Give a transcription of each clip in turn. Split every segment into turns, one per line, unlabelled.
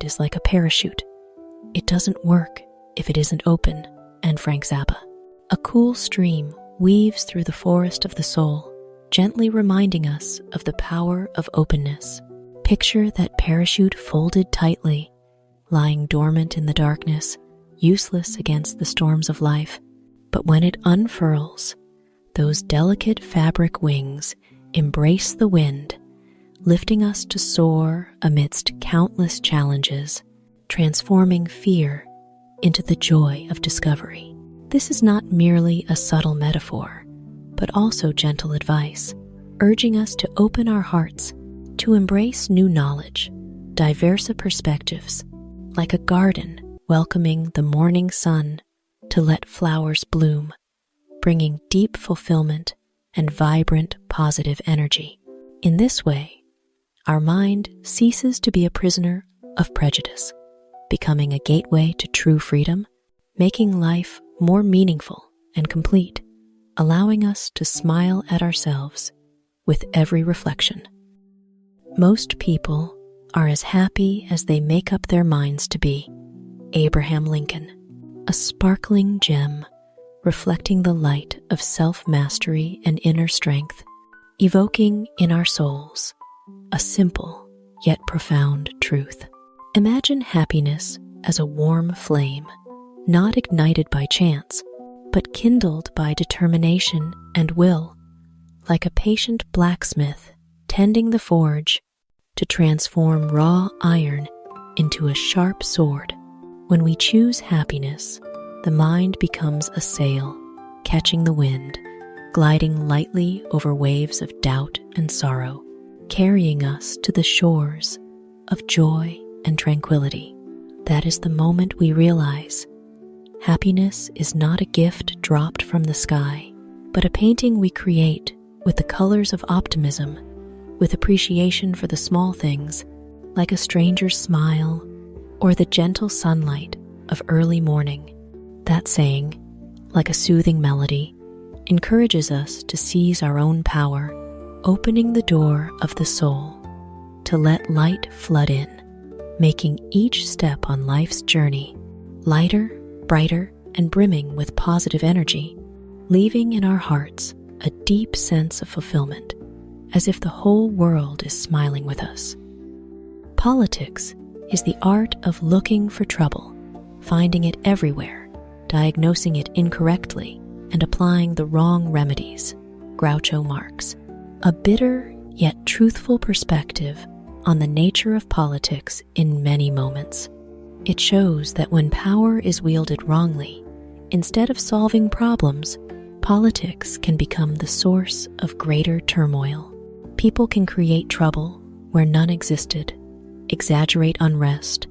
mind is like a parachute. It doesn't work if it isn't open, and Frank Zappa. A cool stream weaves through the forest of the soul, gently reminding us of the power of openness. Picture that parachute folded tightly, lying dormant in the darkness, useless against the storms of life. But when it unfurls, those delicate fabric wings embrace the wind, lifting us to soar amidst countless challenges, transforming fear into the joy of discovery. This is not merely a subtle metaphor, but also gentle advice, urging us to open our hearts, to embrace new knowledge, diverse perspectives, like a garden welcoming the morning sun to let flowers bloom, bringing deep fulfillment and vibrant positive energy. In this way, our mind ceases to be a prisoner of prejudice, becoming a gateway to true freedom, making life more meaningful and complete, allowing us to smile at ourselves with every reflection. Most people are as happy as they make up their minds to be. Abraham Lincoln, a sparkling gem reflecting the light of self-mastery and inner strength, evoking in our souls a simple yet profound truth. Imagine happiness as a warm flame, not ignited by chance, but kindled by determination and will, like a patient blacksmith tending the forge to transform raw iron into a sharp sword. When we choose happiness, the mind becomes a sail, catching the wind, gliding lightly over waves of doubt and sorrow, carrying us to the shores of joy and tranquility. That is the moment we realize happiness is not a gift dropped from the sky, but a painting we create with the colors of optimism, with appreciation for the small things, like a stranger's smile or the gentle sunlight of early morning. That saying, like a soothing melody, encourages us to seize our own power, opening the door of the soul to let light flood in, making each step on life's journey lighter, brighter, and brimming with positive energy, leaving in our hearts a deep sense of fulfillment, as if the whole world is smiling with us. Politics is the art of looking for trouble, finding it everywhere, diagnosing it incorrectly, and applying the wrong remedies. Groucho Marx. A bitter yet truthful perspective on the nature of politics in many moments. It shows that when power is wielded wrongly, instead of solving problems, politics can become the source of greater turmoil. People can create trouble where none existed, exaggerate unrest,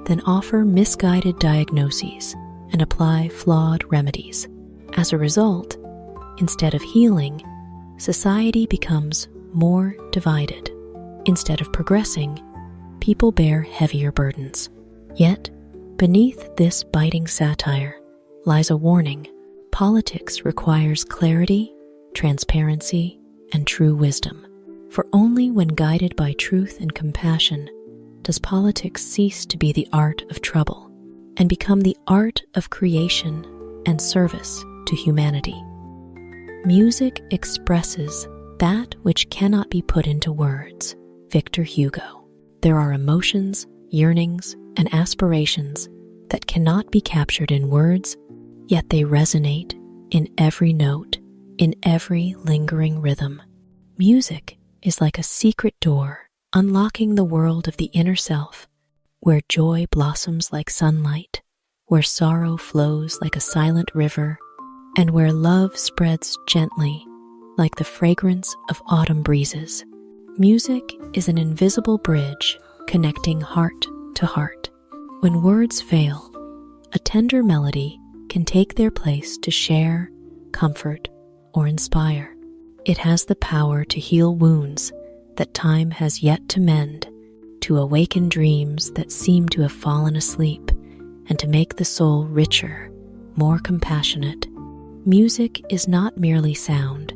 then offer misguided diagnoses and apply flawed remedies. As a result, instead of healing, society becomes more divided. Instead of progressing, people bear heavier burdens. Yet, beneath this biting satire lies a warning. Politics requires clarity, transparency, and true wisdom. For only when guided by truth and compassion does politics cease to be the art of trouble and become the art of creation and service to humanity. Music expresses that which cannot be put into words. Victor Hugo. There are emotions, yearnings, and aspirations that cannot be captured in words, yet they resonate in every note, in every lingering rhythm. Music is like a secret door, unlocking the world of the inner self, where joy blossoms like sunlight, where sorrow flows like a silent river, and where love spreads gently like the fragrance of autumn breezes. Music is an invisible bridge connecting heart to heart. When words fail, a tender melody can take their place to share, comfort, or inspire. It has the power to heal wounds that time has yet to mend, to awaken dreams that seem to have fallen asleep, and to make the soul richer, more compassionate. Music is not merely sound.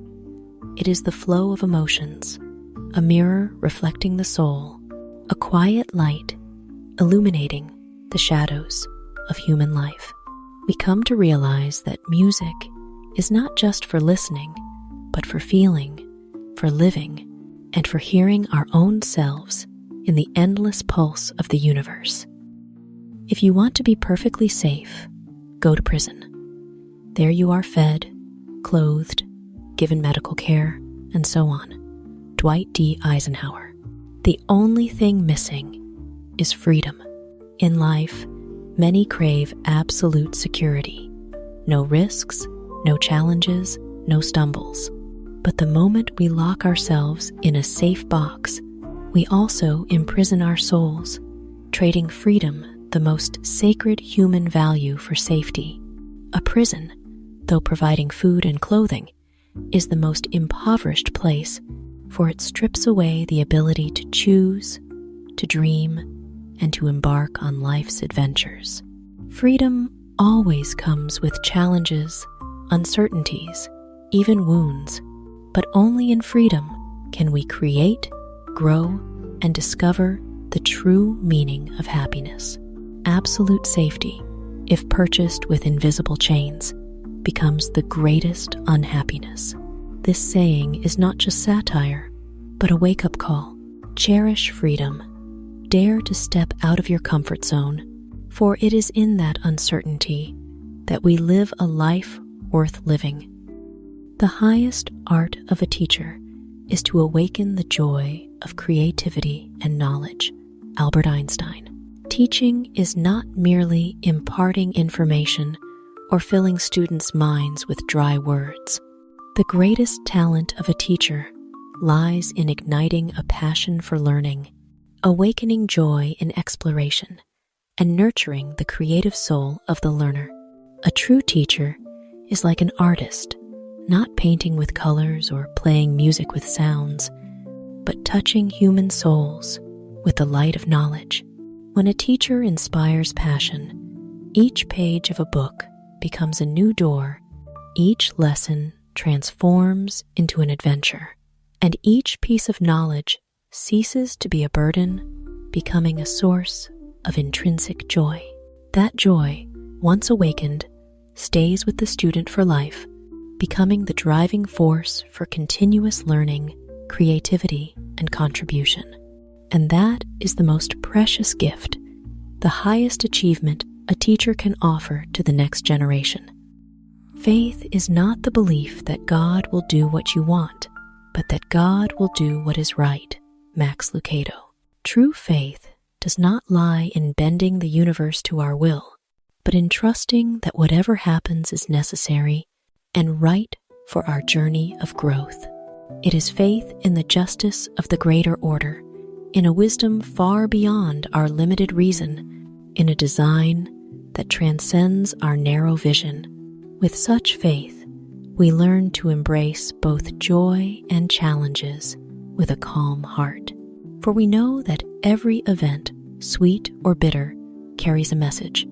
It is the flow of emotions, a mirror reflecting the soul, a quiet light illuminating the shadows of human life. We come to realize that music is not just for listening, but for feeling, for living, and for hearing our own selves in the endless pulse of the universe. If you want to be perfectly safe, go to prison. There you are fed, clothed, given medical care, and so on. Dwight D. Eisenhower. The only thing missing is freedom. In life, many crave absolute security. No risks, no challenges, no stumbles. But the moment we lock ourselves in a safe box, we also imprison our souls, trading freedom, the most sacred human value, for safety. A prison, though providing food and clothing, is the most impoverished place, for it strips away the ability to choose, to dream, and to embark on life's adventures. Freedom always comes with challenges, uncertainties, even wounds, but only in freedom can we create, grow, and discover the true meaning of happiness. Absolute safety, if purchased with invisible chains, becomes the greatest unhappiness. This saying is not just satire, but a wake-up call. Cherish freedom. Dare to step out of your comfort zone, for it is in that uncertainty that we live a life worth living. The highest art of a teacher is to awaken the joy of creativity and knowledge. Albert Einstein. Teaching is not merely imparting information or filling students' minds with dry words. The greatest talent of a teacher lies in igniting a passion for learning, awakening joy in exploration, and nurturing the creative soul of the learner. A true teacher is like an artist, not painting with colors or playing music with sounds, but touching human souls with the light of knowledge. When a teacher inspires passion, each page of a book becomes a new door, each lesson transforms into an adventure, and each piece of knowledge ceases to be a burden, becoming a source of intrinsic joy. That joy, once awakened, stays with the student for life, becoming the driving force for continuous learning, creativity, and contribution. And that is the most precious gift, the highest achievement a teacher can offer to the next generation. Faith is not the belief that God will do what you want, but that God will do what is right. Max Lucado. True faith does not lie in bending the universe to our will, but in trusting that whatever happens is necessary and right for our journey of growth. It is faith in the justice of the greater order, in a wisdom far beyond our limited reason, in a design that transcends our narrow vision. With such faith, we learn to embrace both joy and challenges with a calm heart. For we know that every event, sweet or bitter, carries a message,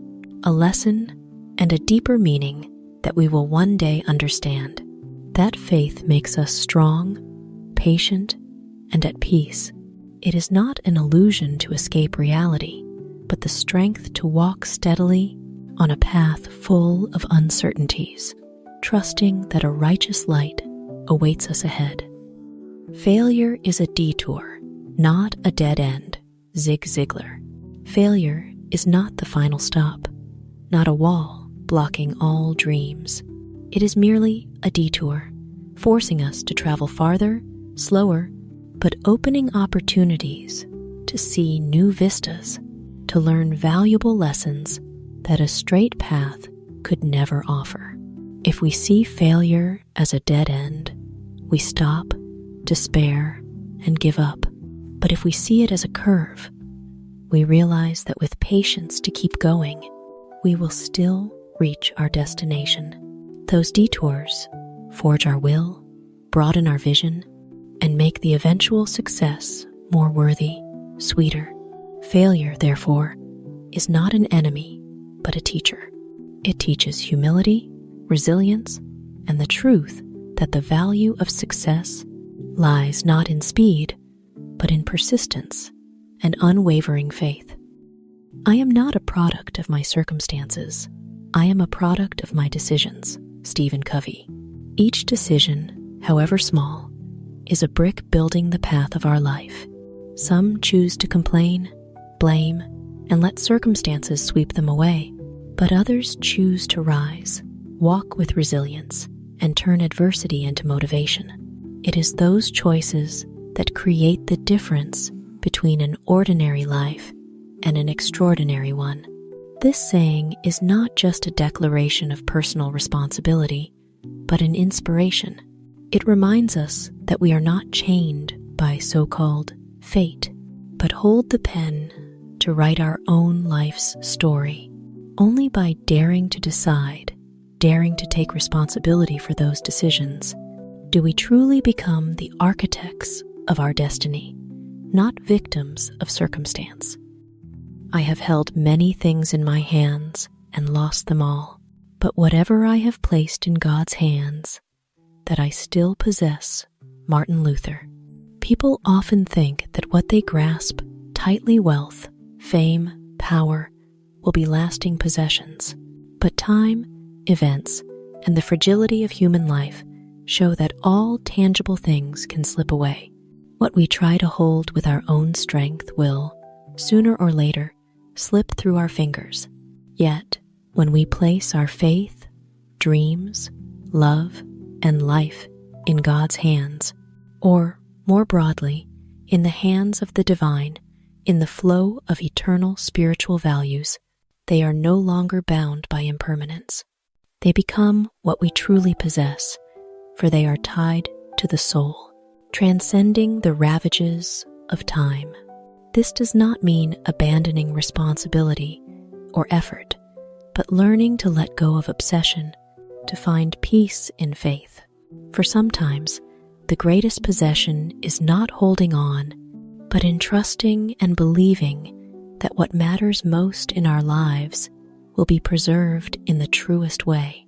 a lesson, and a deeper meaning that we will one day understand. That faith makes us strong, patient, and at peace. It is not an illusion to escape reality, but the strength to walk steadily on a path full of uncertainties, trusting that a righteous light awaits us ahead. Failure is a detour, not a dead end. Zig Ziglar. Failure is not the final stop, not a wall blocking all dreams. It is merely a detour, forcing us to travel farther, slower, but opening opportunities to see new vistas, to learn valuable lessons that a straight path could never offer. If we see failure as a dead end, we stop, despair, and give up. But if we see it as a curve, we realize that with patience to keep going, we will still reach our destination. Those detours forge our will, broaden our vision, and make the eventual success more worthy, sweeter. Failure, therefore, is not an enemy, but a teacher. It teaches humility, resilience, and the truth that the value of success lies not in speed, but in persistence and unwavering faith. I am not a product of my circumstances. I am a product of my decisions. Stephen Covey. Each decision, however small, is a brick building the path of our life. Some choose to complain, blame, and let circumstances sweep them away. But others choose to rise, walk with resilience, and turn adversity into motivation. It is those choices that create the difference between an ordinary life and an extraordinary one. This saying is not just a declaration of personal responsibility, but an inspiration. It reminds us that we are not chained by so-called fate, but hold the pen to write our own life's story. Only by daring to decide, daring to take responsibility for those decisions, do we truly become the architects of our destiny, not victims of circumstance. I have held many things in my hands and lost them all, but whatever I have placed in God's hands, that I still possess. Martin Luther. People often think that what they grasp tightly, wealth, fame, power, will be lasting possessions. But time, events, and the fragility of human life show that all tangible things can slip away. What we try to hold with our own strength will, sooner or later, slip through our fingers. Yet, when we place our faith, dreams, love, and life in God's hands, or, more broadly, in the hands of the divine, in the flow of eternal spiritual values, they are no longer bound by impermanence. They become what we truly possess, for they are tied to the soul, transcending the ravages of time. This does not mean abandoning responsibility or effort, but learning to let go of obsession, to find peace in faith. For sometimes, the greatest possession is not holding on, but in trusting and believing that what matters most in our lives will be preserved in the truest way.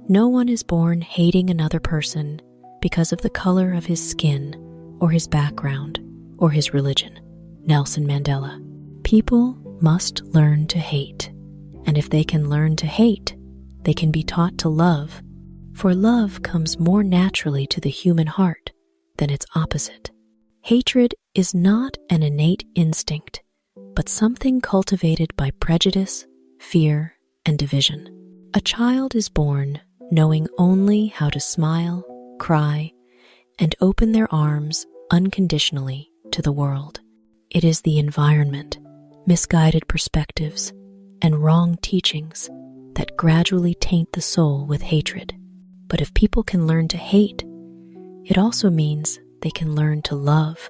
No one is born hating another person because of the color of his skin or his background or his religion. Nelson Mandela. People must learn to hate, and if they can learn to hate, they can be taught to love, for love comes more naturally to the human heart than its opposite. Hatred is not an innate instinct, but something cultivated by prejudice, fear, and division. A child is born knowing only how to smile, cry, and open their arms unconditionally to the world. It is the environment, misguided perspectives, and wrong teachings that gradually taint the soul with hatred. But if people can learn to hate, it also means they can learn to love,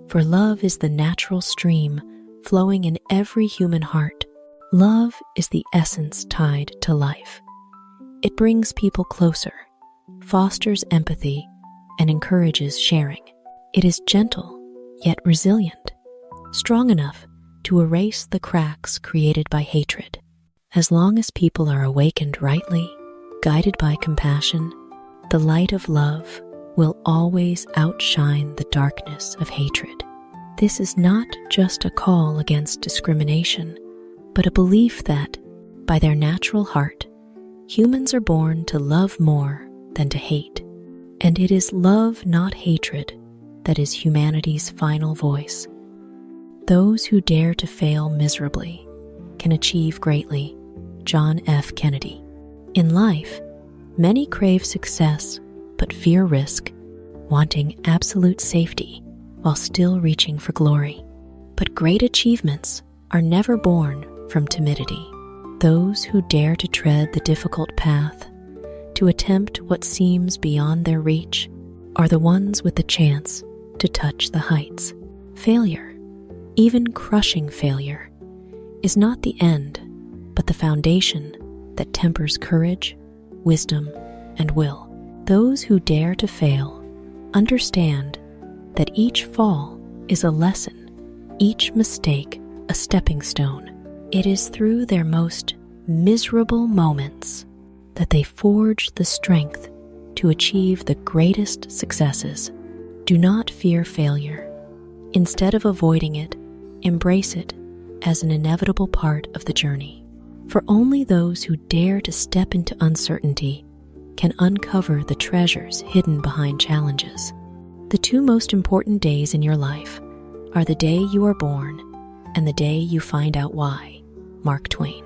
for love is the natural stream flowing in every human heart. Love is the essence tied to life. It brings people closer, fosters empathy, and encourages sharing. It is gentle, yet resilient, strong enough to erase the cracks created by hatred. As long as people are awakened rightly, guided by compassion, the light of love will always outshine the darkness of hatred. This is not just a call against discrimination, but a belief that, by their natural heart, humans are born to love more than to hate. And it is love, not hatred, that is humanity's final voice. Those who dare to fail miserably can achieve greatly. John F. Kennedy. In life, many crave success but fear risk, wanting absolute safety while still reaching for glory. But great achievements are never born from timidity. Those who dare to tread the difficult path, to attempt what seems beyond their reach, are the ones with the chance to touch the heights. Failure, even crushing failure, is not the end, but the foundation that tempers courage, wisdom, and will. Those who dare to fail understand that each fall is a lesson, each mistake a stepping stone. It is through their most miserable moments that they forge the strength to achieve the greatest successes. Do not fear failure. Instead of avoiding it, embrace it as an inevitable part of the journey. For only those who dare to step into uncertainty can uncover the treasures hidden behind challenges. The two most important days in your life are the day you are born and the day you find out why. Mark Twain.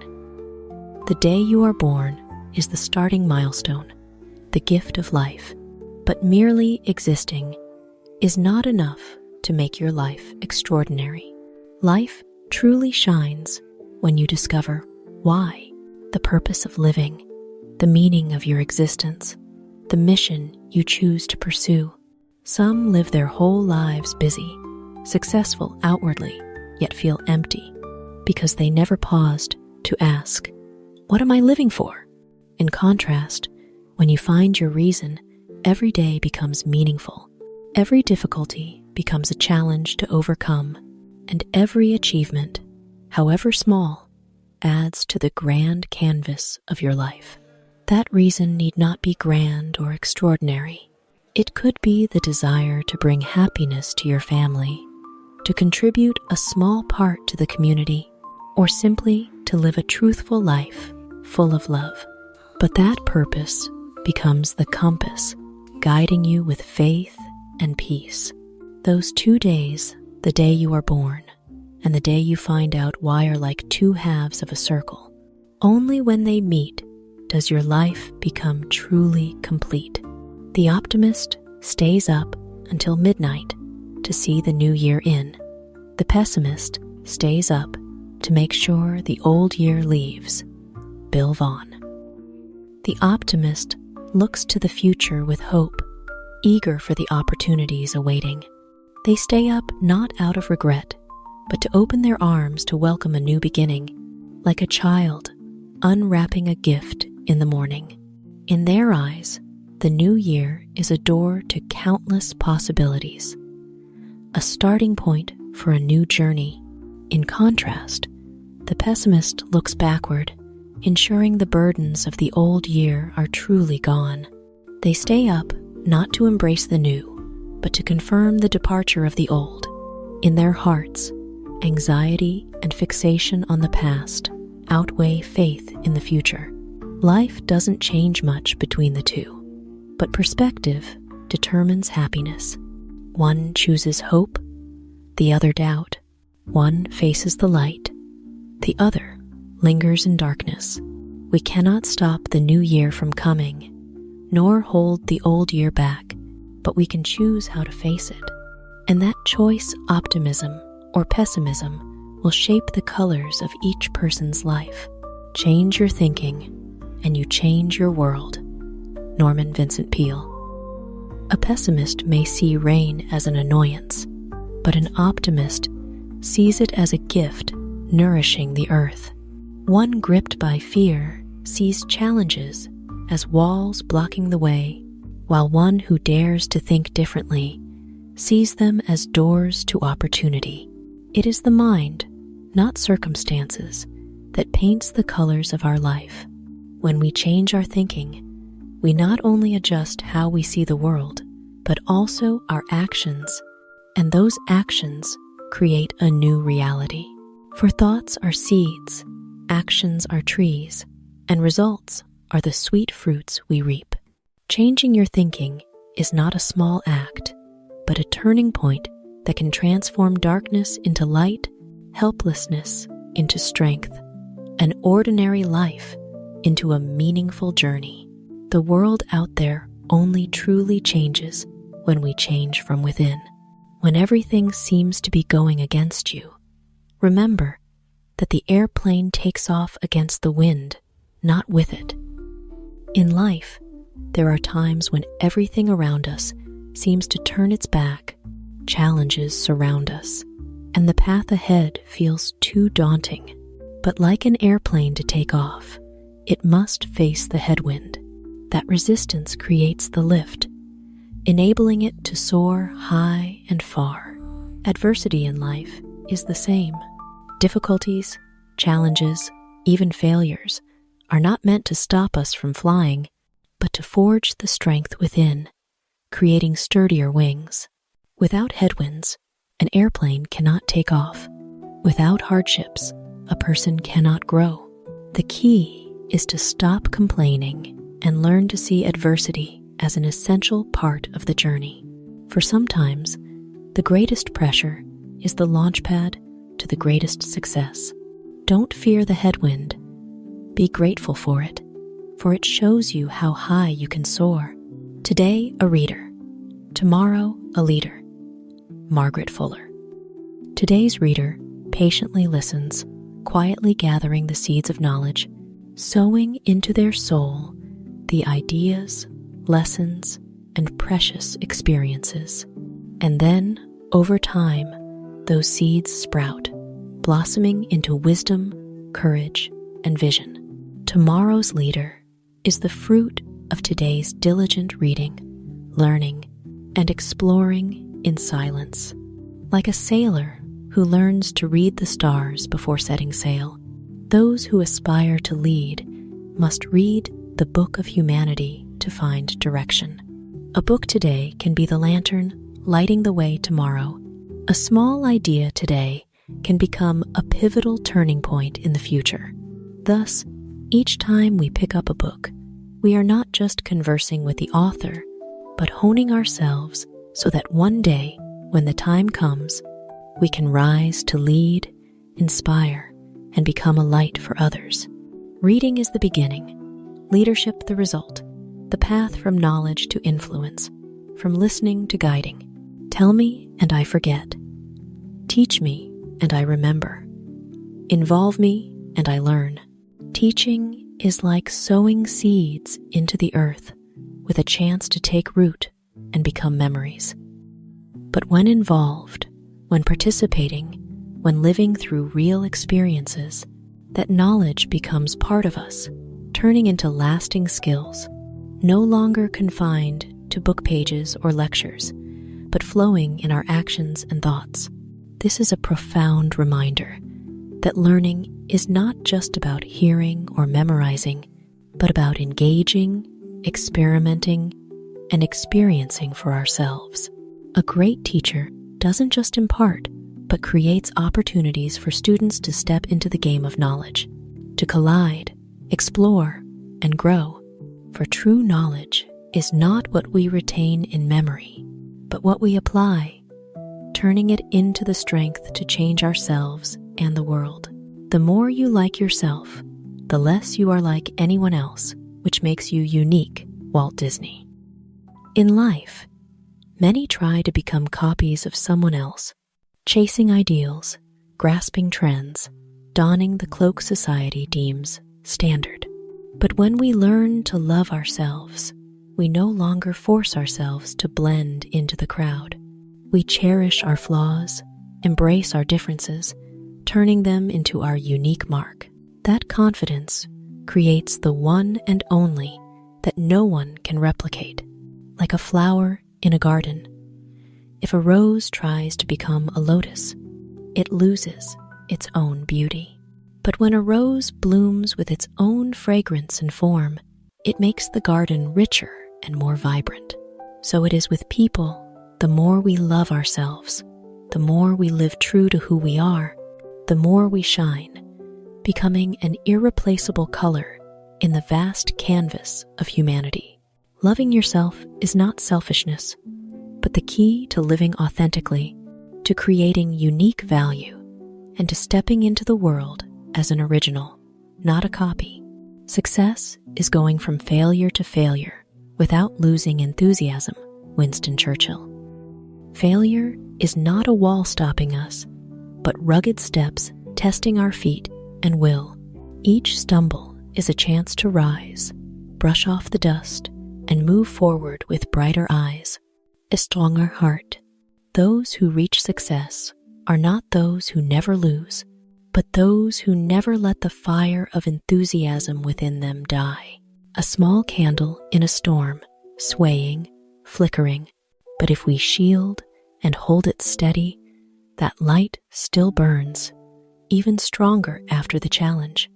The day you are born is the starting milestone, the gift of life, but merely existing is not enough to make your life extraordinary. Life truly shines when you discover why, the purpose of living, the meaning of your existence, the mission you choose to pursue. Some live their whole lives busy, successful outwardly, yet feel empty because they never paused to ask, what am I living for? In contrast, when you find your reason, every day becomes meaningful. Every difficulty becomes a challenge to overcome, and every achievement, however small, adds to the grand canvas of your life. That reason need not be grand or extraordinary. It could be the desire to bring happiness to your family, to contribute a small part to the community, or simply to live a truthful life full of love. But that purpose becomes the compass guiding you with faith and peace. Those 2 days, the day you are born and the day you find out why, are like two halves of a circle. Only when they meet does your life become truly complete. The optimist stays up until midnight to see the new year in. The pessimist stays up to make sure the old year leaves. Bill Vaughan. The optimist looks to the future with hope, eager for the opportunities awaiting. They stay up not out of regret, but to open their arms to welcome a new beginning, like a child unwrapping a gift in the morning. In their eyes, the new year is a door to countless possibilities, a starting point for a new journey. In contrast, the pessimist looks backward, ensuring the burdens of the old year are truly gone. They stay up not to embrace the new, but to confirm the departure of the old. In their hearts, anxiety and fixation on the past outweigh faith in the future. Life doesn't change much between the two, but perspective determines happiness. One chooses hope, the other doubt. One faces the light, the other lingers in darkness. We cannot stop the new year from coming, nor hold the old year back, but we can choose how to face it. And that choice, optimism or pessimism, will shape the colors of each person's life. Change your thinking, and you change your world. Norman Vincent Peale. A pessimist may see rain as an annoyance, but an optimist sees it as a gift nourishing the earth. One gripped by fear sees challenges as walls blocking the way, while one who dares to think differently sees them as doors to opportunity. It is the mind, not circumstances, that paints the colors of our life. When we change our thinking, we not only adjust how we see the world, but also our actions, and those actions create a new reality. For thoughts are seeds, actions are trees, and results are the sweet fruits we reap. Changing your thinking is not a small act, but a turning point that can transform darkness into light, helplessness into strength, an ordinary life into a meaningful journey. The world out there only truly changes when we change from within. When everything seems to be going against you, remember that the airplane takes off against the wind, not with it. In life, there are times when everything around us seems to turn its back, challenges surround us, and the path ahead feels too daunting. But like an airplane to take off, it must face the headwind. That resistance creates the lift, enabling it to soar high and far. Adversity in life is the same. Difficulties, challenges, even failures are not meant to stop us from flying, but to forge the strength within, creating sturdier wings. Without headwinds, an airplane cannot take off. Without hardships, a person cannot grow. The key is to stop complaining and learn to see adversity as an essential part of the journey. For sometimes, the greatest pressure is the launchpad to the greatest success. Don't fear the headwind. Be grateful for it shows you how high you can soar. Today, a reader. Tomorrow, a leader. Margaret Fuller. Today's reader patiently listens, quietly gathering the seeds of knowledge, sowing into their soul the ideas, lessons, and precious experiences. And then, over time, those seeds sprout, blossoming into wisdom, courage, and vision. Tomorrow's leader is the fruit of today's diligent reading, learning, and exploring in silence. Like a sailor who learns to read the stars before setting sail, those who aspire to lead must read the book of humanity to find direction. A book today can be the lantern lighting the way tomorrow. A small idea today can become a pivotal turning point in the future. Thus, each time we pick up a book, we are not just conversing with the author, but honing ourselves so that one day, when the time comes, we can rise to lead, inspire, and become a light for others. Reading is the beginning, leadership the result, the path from knowledge to influence, from listening to guiding. Tell me and I forget. Teach me and I remember. Involve me and I learn. Teaching is like sowing seeds into the earth with a chance to take root and become memories. But when involved, when participating, when living through real experiences, that knowledge becomes part of us, turning into lasting skills, no longer confined to book pages or lectures, but flowing in our actions and thoughts. This is a profound reminder that learning is not just about hearing or memorizing, but about engaging, experimenting, and experiencing for ourselves. A great teacher doesn't just impart, but creates opportunities for students to step into the game of knowledge, to collide, explore, and grow. For true knowledge is not what we retain in memory, but what we apply, turning it into the strength to change ourselves and the world. The more you like yourself, the less you are like anyone else, which makes you unique, Walt Disney. In life, many try to become copies of someone else, chasing ideals, grasping trends, donning the cloak society deems standard. But when we learn to love ourselves, we no longer force ourselves to blend into the crowd. We cherish our flaws, embrace our differences, turning them into our unique mark. That confidence creates the one and only that no one can replicate. Like a flower in a garden, if a rose tries to become a lotus, it loses its own beauty. But when a rose blooms with its own fragrance and form, it makes the garden richer and more vibrant. So it is with people. The more we love ourselves, the more we live true to who we are, the more we shine, becoming an irreplaceable color in the vast canvas of humanity. Loving yourself is not selfishness, but the key to living authentically, to creating unique value, and to stepping into the world as an original, not a copy. Success is going from failure to failure without losing enthusiasm, Winston Churchill. Failure is not a wall stopping us, but rugged steps testing our feet and will. Each stumble is a chance to rise, brush off the dust, and move forward with brighter eyes, a stronger heart. Those who reach success are not those who never lose, but those who never let the fire of enthusiasm within them die. A small candle in a storm, swaying, flickering, but if we shield and hold it steady, that light still burns, even stronger after the challenge.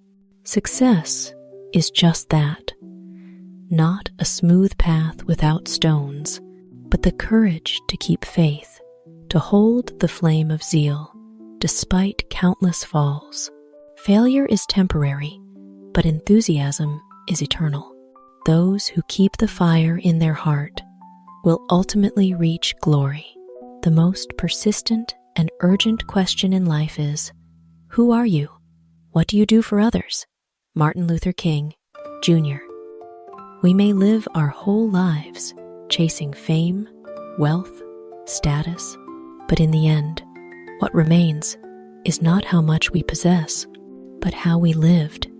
Success is just that. Not a smooth path without stones, but the courage to keep faith, to hold the flame of zeal, despite countless falls. Failure is temporary, but enthusiasm is eternal. Those who keep the fire in their heart will ultimately reach glory. The most persistent and urgent question in life is, who are you? What do you do for others? Martin Luther King, Jr. We may live our whole lives chasing fame, wealth, status, but in the end, what remains is not how much we possess, but how we lived,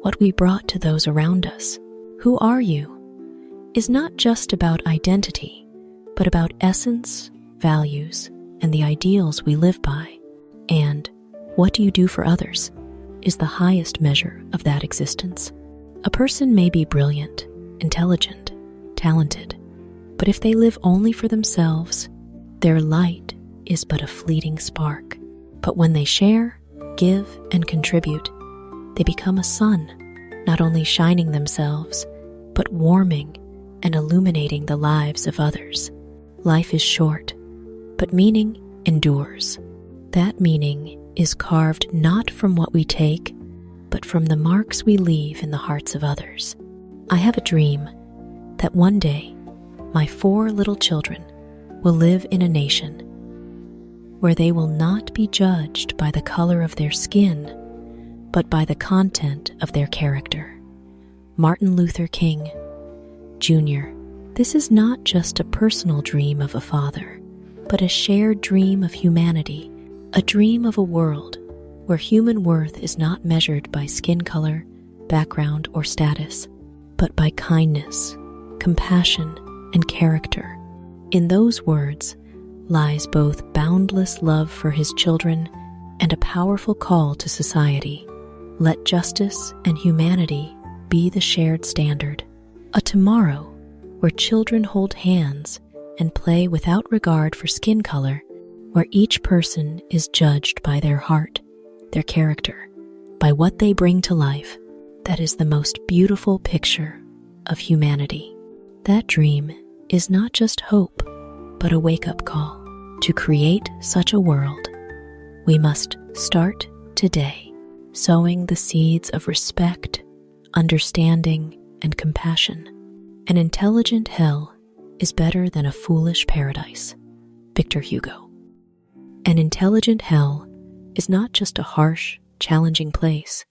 what we brought to those around us. Who are you is not just about identity, but about essence, values, and the ideals we live by. And what do you do for others is the highest measure of that existence. A person may be brilliant, intelligent, talented, but if they live only for themselves, their light is but a fleeting spark. But when they share, give, and contribute, they become a sun, not only shining themselves, but warming and illuminating the lives of others. Life is short, but meaning endures. That meaning is carved not from what we take, but from the marks we leave in the hearts of others. I have a dream that one day my 4 little children will live in a nation where they will not be judged by the color of their skin, but by the content of their character. Martin Luther King, Jr. This is not just a personal dream of a father, but a shared dream of humanity, a dream of a world where human worth is not measured by skin color, background, or status, but by kindness, compassion, and character. In those words lies both boundless love for his children and a powerful call to society. Let justice and humanity be the shared standard. A tomorrow where children hold hands and play without regard for skin color, where each person is judged by their heart, their character, by what they bring to life. That is the most beautiful picture of humanity. That dream is not just hope, but a wake-up call. To create such a world, we must start today, sowing the seeds of respect, understanding, and compassion. An intelligent hell is better than a foolish paradise. Victor Hugo. An intelligent hell is not just a harsh, challenging place,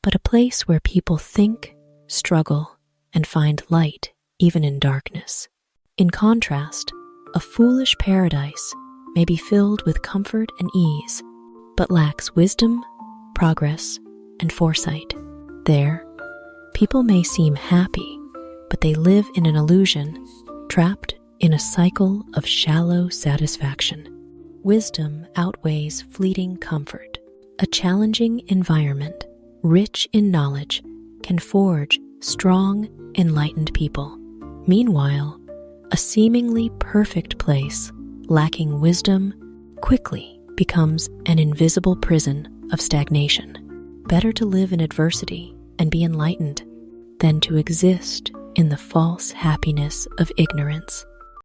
but a place where people think, struggle, and find light even in darkness. In contrast, a foolish paradise may be filled with comfort and ease, but lacks wisdom, progress, and foresight. There, people may seem happy, but they live in an illusion, trapped in a cycle of shallow satisfaction. Wisdom outweighs fleeting comfort. A challenging environment, rich in knowledge, can forge strong, enlightened people. Meanwhile, a seemingly perfect place, lacking wisdom, quickly becomes an invisible prison of stagnation. Better to live in adversity and be enlightened than to exist in the false happiness of ignorance.